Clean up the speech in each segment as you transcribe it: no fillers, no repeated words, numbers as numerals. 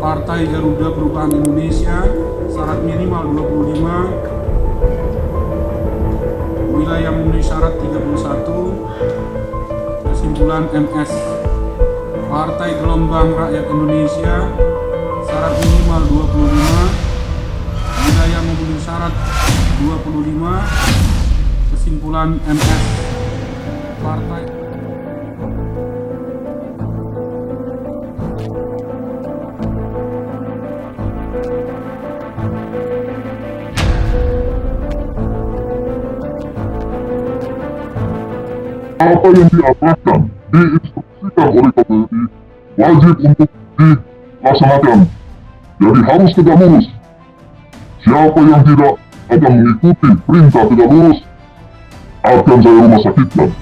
Partai Garuda Perubahan Indonesia, syarat minimal 25, wilayah memenuhi syarat 31, kesimpulan MS. Partai Gelombang Rakyat Indonesia, syarat minimal 25, wilayah memenuhi syarat 25, kesimpulan MS. Partai apa yang diataskan diinstruksikan oleh KPUI wajib untuk dilaksanakan. Jadi harus tegak lurus. Siapa yang tidak akan mengikuti perintah tegak lurus akan saya rumah sakitkan.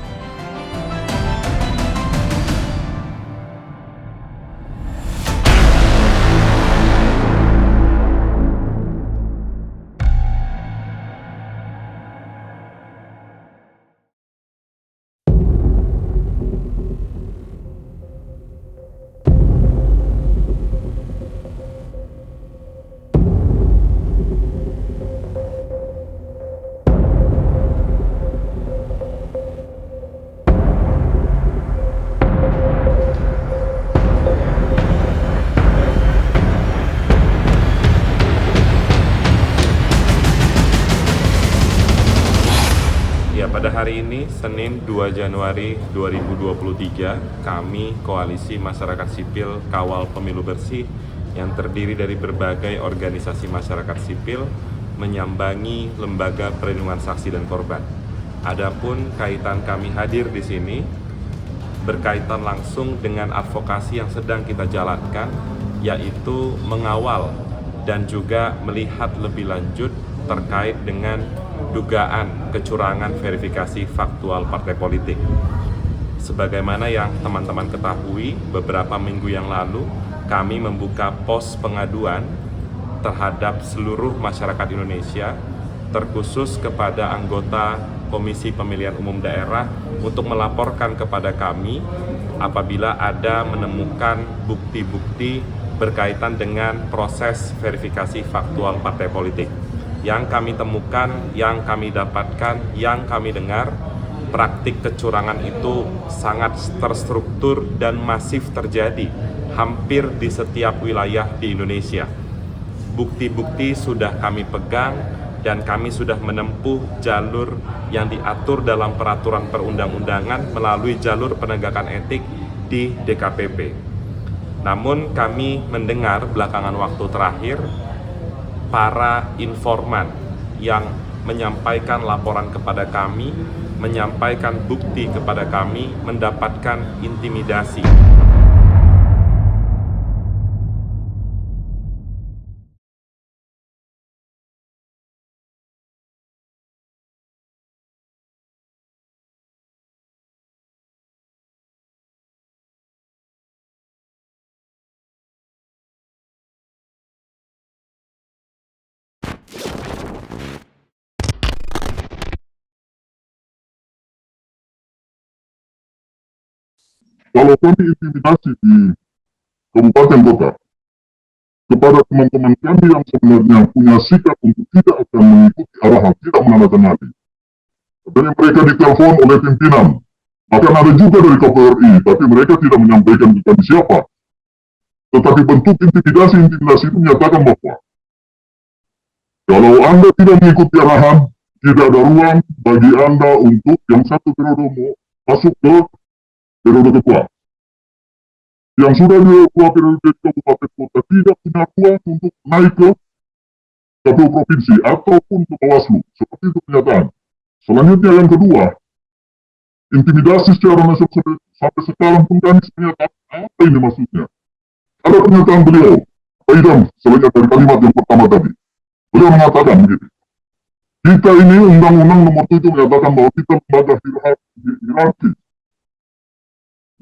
Ya, pada hari ini, Senin 2 Januari 2023, kami Koalisi Masyarakat Sipil Kawal Pemilu Bersih yang terdiri dari berbagai organisasi masyarakat sipil menyambangi Lembaga Perlindungan Saksi dan Korban. Adapun kaitan kami hadir di sini berkaitan langsung dengan advokasi yang sedang kita jalankan, yaitu mengawal dan juga melihat lebih lanjut terkait dengan dugaan kecurangan verifikasi faktual partai politik. Sebagaimana yang teman-teman ketahui, beberapa minggu yang lalu kami membuka pos pengaduan terhadap seluruh masyarakat Indonesia, terkhusus kepada anggota Komisi Pemilihan Umum Daerah untuk melaporkan kepada kami apabila ada menemukan bukti-bukti berkaitan dengan proses verifikasi faktual partai politik. Yang kami temukan, yang kami dapatkan, yang kami dengar, praktik kecurangan itu sangat terstruktur dan masif terjadi hampir di setiap wilayah di Indonesia. Bukti-bukti sudah kami pegang dan kami sudah menempuh jalur yang diatur dalam peraturan perundang-undangan melalui jalur penegakan etik di DKPP. Namun kami mendengar belakangan waktu terakhir para informan yang menyampaikan laporan kepada kami, menyampaikan bukti kepada kami, mendapatkan intimidasi. Kalau kami intimidasi di kabupaten kota kepada teman-teman kami yang sebenarnya punya sikap untuk tidak akan mengikuti arahan, tidak menandatangani, dan mereka ditelepon oleh pimpinan, bahkan ada juga dari KPRI, tapi mereka tidak menyampaikan ke kami siapa. Tetapi bentuk intimidasi itu menyatakan bahwa kalau Anda tidak mengikuti arahan, tidak ada ruang bagi Anda untuk yang satu periode masuk ke periode kedua. Yang sudah dua periode kabupaten kota tidak punya ruang untuk naik ke KPU provinsi ataupun ke Bawaslu. Seperti itu pernyataan. Selanjutnya yang kedua, intimidasi secara nasional sampai sekarang pun kami menyatakan apa ini maksudnya. Ada pernyataan beliau, Pak Idam, selain dari kalimat yang pertama tadi. Beliau mengatakan begini, kita ini Undang-Undang nomor 7 menyatakan bahwa kita lembaga hierarki.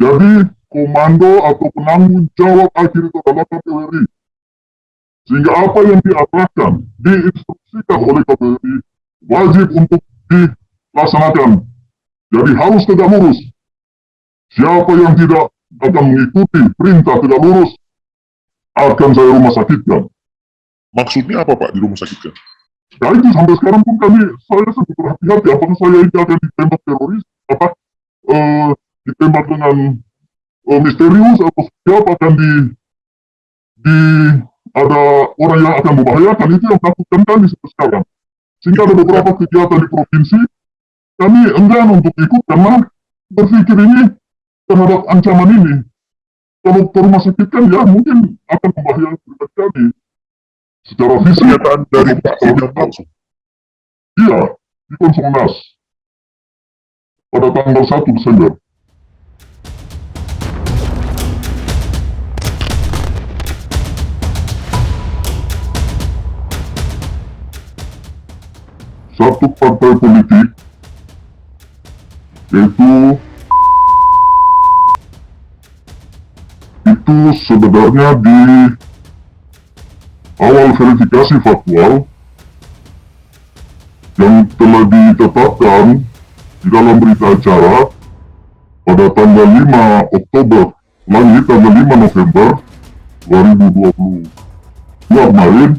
Jadi komando atau penanggung jawab akhir itu adalah KPURI. Sehingga apa yang diataskan, diinstruksikan oleh KPURI wajib untuk dilaksanakan. Jadi harus tegak lurus. Siapa yang tidak akan mengikuti perintah tegak lurus akan saya rumah sakitkan. Maksudnya apa Pak di rumah sakit kan? Ya itu sampai sekarang pun saya sedang berhati-hati apakah saya ini akan ditembak teroris, ditembak dengan misterius atau siapa akan di ada orang yang akan membahayakan. Itu yang takutkan kami sampai sekarang. Sehingga ada beberapa kegiatan di provinsi kami enggan untuk ikut karena berpikir ini terhadap ancaman ini. Kalau ke rumah sakit kan ya mungkin akan membahayakan pribadi kami. Secara fisik, Pernyataan dari Pak Idam langsung. iya, di Konsolnas pada tanggal 1 Desember. Satu partai politik, yaitu itu sebenarnya di awal verifikasi faktual yang telah ditetapkan di dalam berita acara pada tanggal 5 Oktober, lagi tanggal 5 November 2022 kemarin,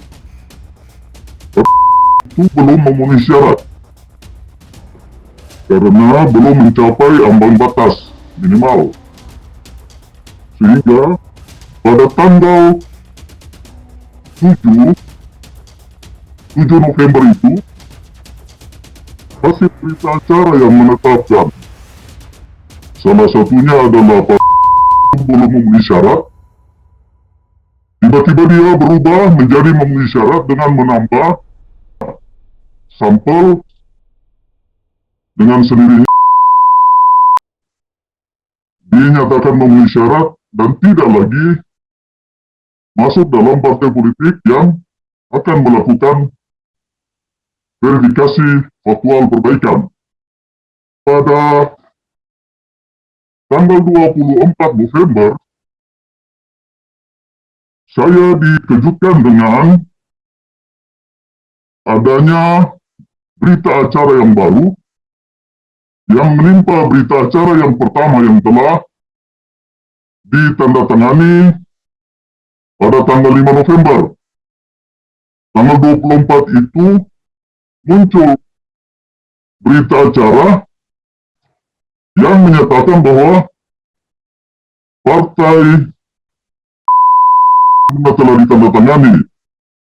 itu belum memenuhi syarat karena belum mencapai ambang batas minimal, sehingga pada tanggal 7 November itu hasil berita acara yang menetapkan salah satunya adalah Pak belum memenuhi syarat, tiba-tiba dia berubah menjadi memenuhi syarat dengan menambah sampel dengan sendirinya dinyatakan memenuhi syarat dan tidak lagi masuk dalam partai politik yang akan melakukan verifikasi faktual perbaikan. Pada tanggal 24 November, saya dikejutkan dengan adanya berita acara yang baru yang menimpa berita acara yang pertama yang telah ditandatangani pada tanggal 5 November. Tanggal 24 itu muncul berita acara yang menyatakan bahwa partai telah ditandatangani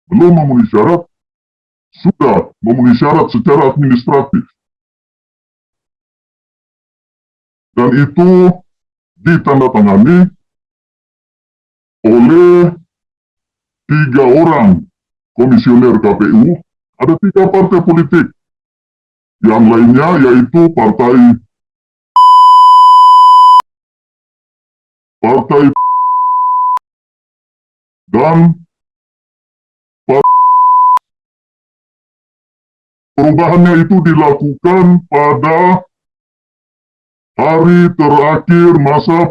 belum memenuhi syarat, sudah memenuhi syarat secara administratif. Dan itu ditandatangani oleh 3 orang komisioner KPU, ada 3 partai politik. Yang lainnya yaitu partai dan perubahannya itu dilakukan pada hari terakhir masa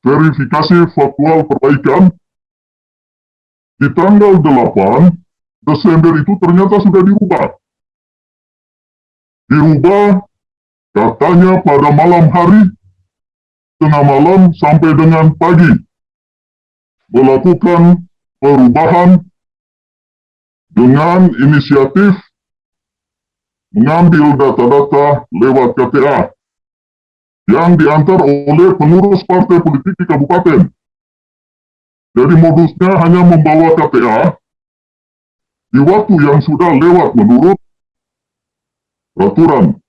verifikasi faktual perbaikan di tanggal 8 Desember itu ternyata sudah dirubah. Katanya pada malam hari, tengah malam sampai dengan pagi, melakukan perubahan dengan inisiatif mengambil data-data lewat KTA yang diantar oleh pengurus partai politik di kabupaten. Jadi modusnya hanya membawa KTA di waktu yang sudah lewat menurut peraturan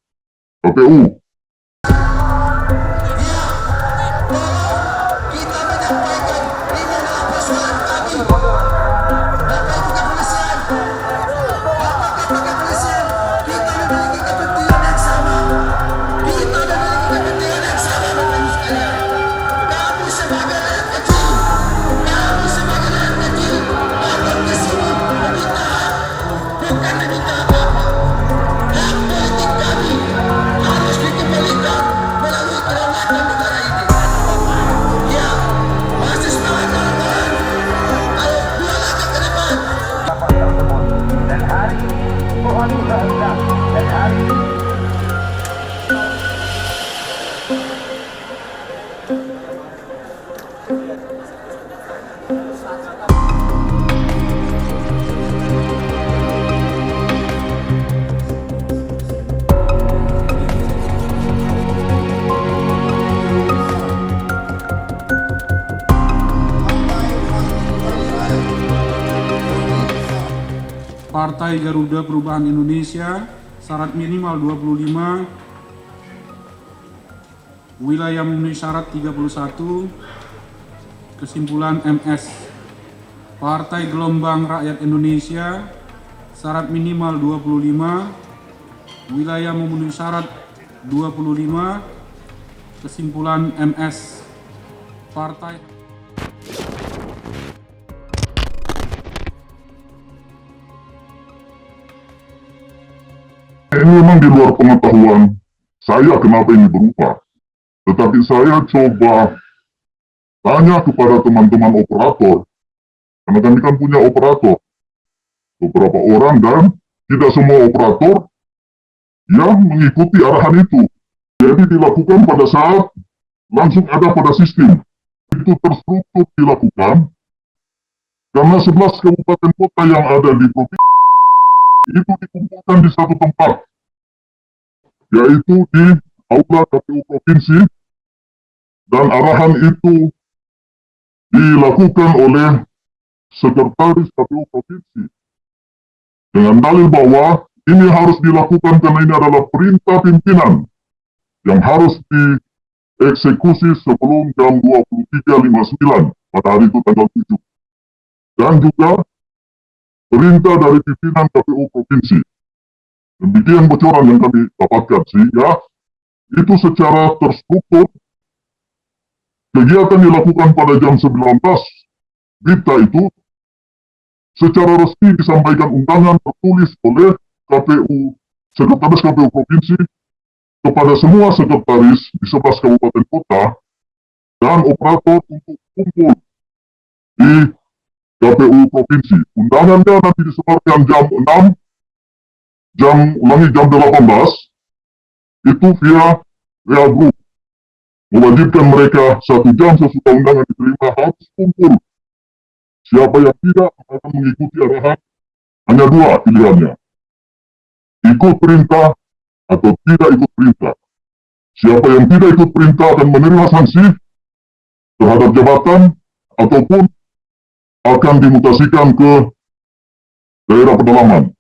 KPU. Partai Garuda Perubahan Indonesia, syarat minimal 25, wilayah memenuhi syarat 31, kesimpulan MS. Partai Gelombang Rakyat Indonesia, syarat minimal 25, wilayah memenuhi syarat 25, kesimpulan MS. Partai Ini memang di luar pengetahuan saya kenapa ini berubah. Tetapi saya coba tanya kepada teman-teman operator, karena kami kan punya operator, beberapa orang, dan tidak semua operator yang mengikuti arahan itu. Jadi dilakukan pada saat langsung ada pada sistem. Itu terstruktur dilakukan karena 11 kabupaten kota yang ada di provinsi itu dikumpulkan di satu tempat, yaitu di Aula KPU Provinsi, dan arahan itu dilakukan oleh Sekretaris KPU Provinsi dengan dalil bahwa ini harus dilakukan karena ini adalah perintah pimpinan yang harus dieksekusi sebelum jam 23.59 pada hari itu tanggal 7, dan juga perintah dari pimpinan KPU Provinsi. Demikian bocoran yang kami dapatkan, sehingga itu secara terstruktur kegiatan dilakukan pada jam 19 berita itu secara resmi disampaikan undangan tertulis oleh Sekretaris KPU Provinsi kepada semua sekretaris di 11 kabupaten kota dan operator untuk kumpul di KPU Provinsi. Undangannya nanti disebarkan jam 6, jam 18, itu via WA Group. Mewajibkan mereka 1 jam sesudah undangan diterima harus kumpul. Siapa yang tidak akan mengikuti arahan, hanya 2 pilihannya. Ikut perintah atau tidak ikut perintah. Siapa yang tidak ikut perintah akan menerima sanksi terhadap jabatan ataupun akan dimutasikan ke daerah pedalaman.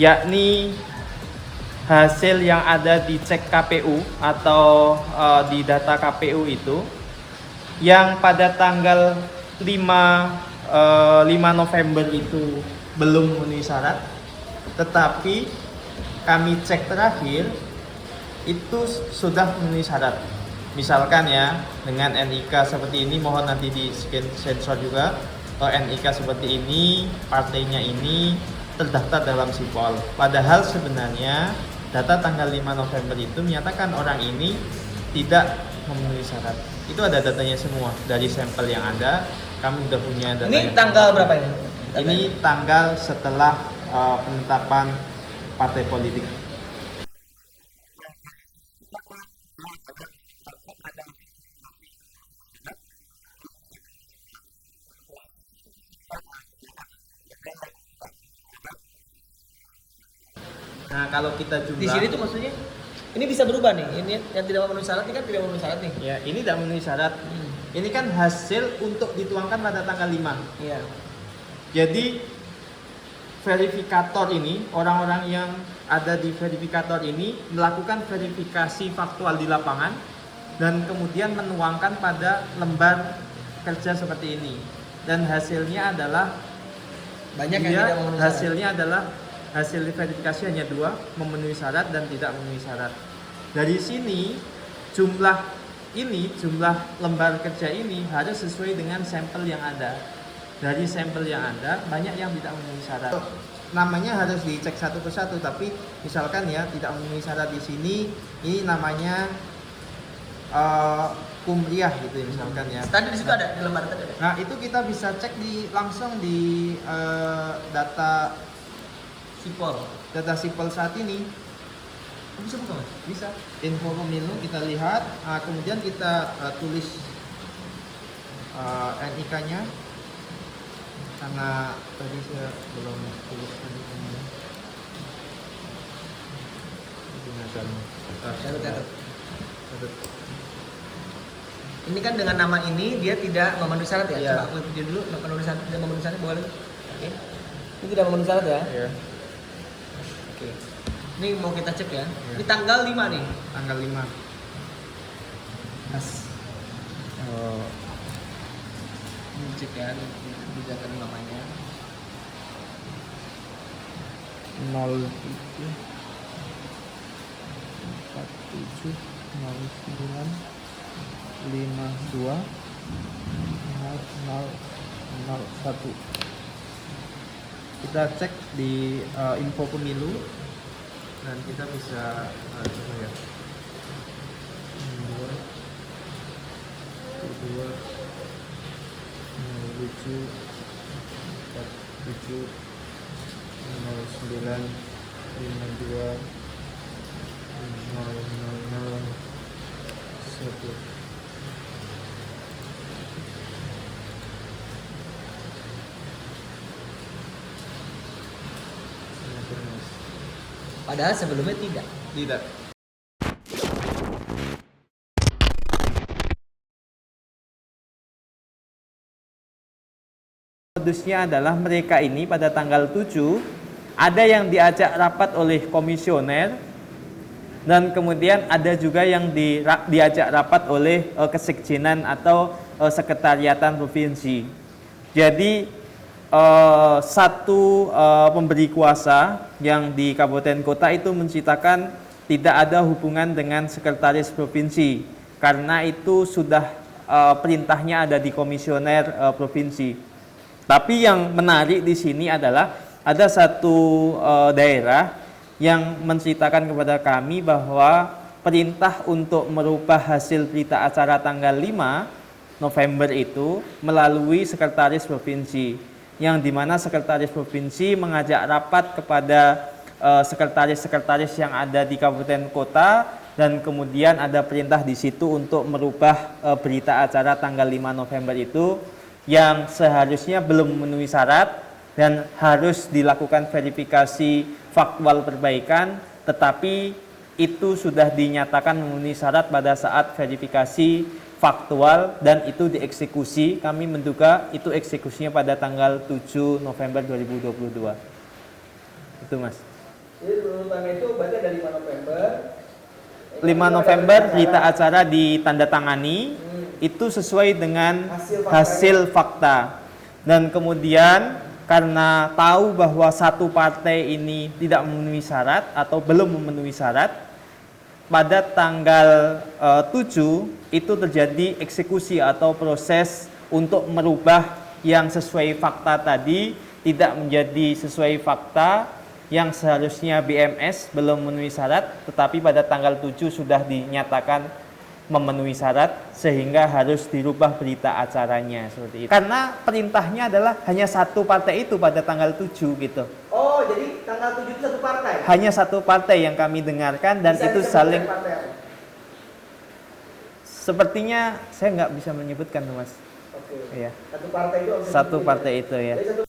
yakni hasil yang ada di cek KPU atau di data KPU itu yang pada tanggal 5 November itu belum memenuhi syarat, tetapi kami cek terakhir itu sudah memenuhi syarat. Misalkan ya, dengan NIK seperti ini, mohon nanti di sensor juga. NIK seperti ini, partainya ini terdaftar dalam Sipol. Padahal sebenarnya data tanggal 5 November itu menyatakan orang ini tidak memenuhi syarat. Itu ada datanya semua dari sampel yang ada. Kami sudah punya data. Ini tanggal berapa ini? Ini tanggal setelah penetapan partai politik. Nah, kalau kita jumlah Di sini tuh maksudnya ini bisa berubah nih. Ini yang tidak memenuhi syarat ini kan tidak memenuhi syarat nih. ya, ini tidak memenuhi syarat. Ini kan hasil untuk dituangkan pada tanggal 5. Iya. Jadi verifikator ini, orang-orang yang ada di verifikator ini melakukan verifikasi faktual di lapangan dan kemudian menuangkan pada lembar kerja seperti ini. Dan hasilnya adalah Banyak yang tidak memenuhi syarat. hasilnya adalah hasil verifikasi hanya 2, memenuhi syarat dan tidak memenuhi syarat. Dari sini jumlah lembar kerja ini harus sesuai dengan sampel yang ada. Dari sampel yang ada banyak yang tidak memenuhi syarat. Namanya harus dicek satu persatu, tapi misalkan ya tidak memenuhi syarat di sini, ini namanya kumriah gitu ya, misalkan ya. Tadi di situ ada di lembar tadi ada. Nah, itu kita bisa cek langsung di data Sipol saat ini. Bisa buka Mas? Bisa. Info pemilu kita lihat, kemudian kita tulis NIK-nya karena tadi saya belum tulis NIK-nya. Gunakan Catat. Ini kan dengan nama ini dia tidak memenuhi syarat ya. Iya. Coba aku dulu memenuhi syarat, tidak memenuhi syarat boleh. Oke. Ini tidak memenuhi syarat ya. Ya, Oke. Ini mau kita cek ya. Ini tanggal 5 nih. tanggal 5. Mas. Ini cek ya di data namanya. 07 47 09 52 0001. Kita cek di info pemilu dan kita bisa coba ya. 2 07 47 09 52 0001. Padahal sebelumnya tidak. Tidak. Modusnya adalah mereka ini pada tanggal 7 ada yang diajak rapat oleh komisioner dan kemudian ada juga yang diajak rapat oleh kesekjenan atau sekretariatan provinsi. Jadi satu pemberi kuasa yang di kabupaten kota itu menceritakan tidak ada hubungan dengan sekretaris provinsi karena itu sudah perintahnya ada di komisioner provinsi. Tapi yang menarik di sini adalah ada satu daerah yang menceritakan kepada kami bahwa perintah untuk merubah hasil berita acara tanggal 5 November itu melalui sekretaris provinsi, yang dimana sekretaris provinsi mengajak rapat kepada sekretaris-sekretaris yang ada di kabupaten kota dan kemudian ada perintah di situ untuk merubah berita acara tanggal 5 November itu yang seharusnya belum memenuhi syarat dan harus dilakukan verifikasi faktual perbaikan, tetapi itu sudah dinyatakan memenuhi syarat pada saat verifikasi faktual dan itu dieksekusi. Kami menduga itu eksekusinya pada tanggal 7 November 2022. Itu Mas. Jadi urutannya itu berarti ada 5 November. 5 November berita acara ditandatangani itu sesuai dengan hasil fakta. Dan kemudian karena tahu bahwa satu partai ini tidak memenuhi syarat atau belum memenuhi syarat, pada tanggal 7 itu terjadi eksekusi atau proses untuk merubah yang sesuai fakta tadi tidak menjadi sesuai fakta, yang seharusnya BMS belum memenuhi syarat, tetapi pada tanggal 7 sudah dinyatakan memenuhi syarat, sehingga harus dirubah berita acaranya seperti itu. Karena perintahnya adalah hanya satu partai itu pada tanggal 7 gitu. Oh, jadi tanggal 7 itu satu partai? Hanya satu partai yang kami dengarkan dan Bisa itu disebutkan saling... partai apa? Sepertinya saya nggak bisa menyebutkan tuh Mas. Oke. Iya. Satu partai itu. Satu partai itu ya. Jadi satu.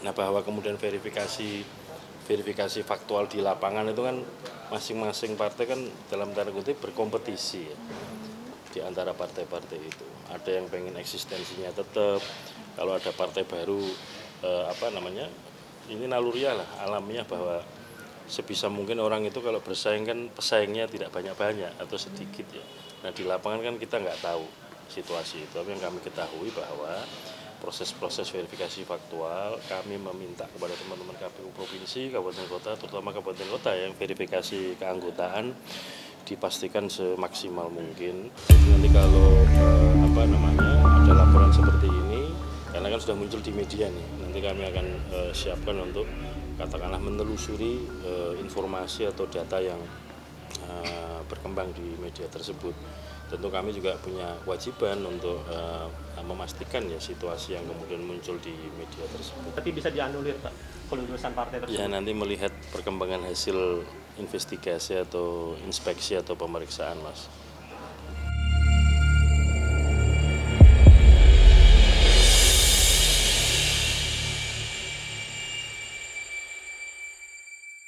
Nah, bahwa kemudian verifikasi faktual di lapangan itu kan masing-masing partai kan dalam tanda kutip berkompetisi ya, di antara partai-partai itu. Ada yang pengen eksistensinya tetap, kalau ada partai baru ini naluriah lah, alamiah bahwa sebisa mungkin orang itu kalau bersaing kan pesaingnya tidak banyak-banyak atau sedikit ya. Nah, di lapangan kan kita nggak tahu situasi itu, tapi yang kami ketahui bahwa proses-proses verifikasi faktual kami meminta kepada teman-teman KPU provinsi, kabupaten kota, terutama kabupaten kota yang verifikasi keanggotaan dipastikan semaksimal mungkin. Jadi nanti kalau ada laporan seperti ini, karena kan sudah muncul di media nih, nanti kami akan siapkan untuk katakanlah menelusuri informasi atau data yang berkembang di media tersebut. Tentu kami juga punya kewajiban untuk memastikan ya situasi yang kemudian muncul di media tersebut. Tapi bisa dianulir Pak, kelulusan partai tersebut? Ya, nanti melihat perkembangan hasil investigasi atau inspeksi atau pemeriksaan Mas.